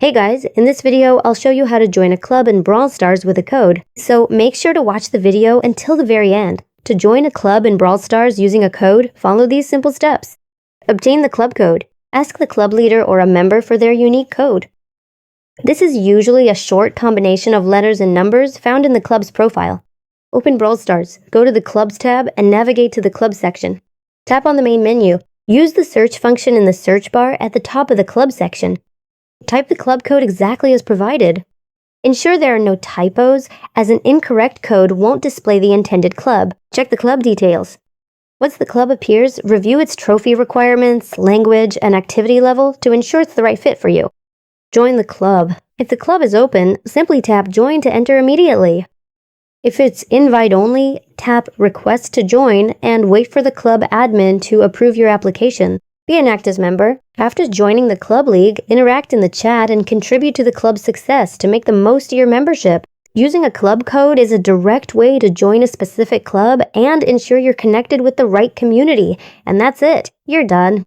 Hey guys, in this video, I'll show you how to join a club in Brawl Stars with a code. So make sure to watch the video until the very end. To join a club in Brawl Stars using a code, follow these simple steps. Obtain the club code. Ask the club leader or a member for their unique code. This is usually a short combination of letters and numbers found in the club's profile. Open Brawl Stars, go to the Clubs tab, and navigate to the Club section. Tap on the main menu. Use the search function in the search bar at the top of the Club section. Type the club code exactly as provided. Ensure there are no typos, as an incorrect code won't display the intended club. Check the club details. Once the club appears, review its trophy requirements, language, and activity level to ensure it's the right fit for you. Join the club. If the club is open, simply tap Join to enter immediately. If it's invite only, tap Request to join and wait for the club admin to approve your application. Be an active member. After joining the club league, interact in the chat and contribute to the club's success to make the most of your membership. Using a club code is a direct way to join a specific club and ensure you're connected with the right community. And that's it. You're done.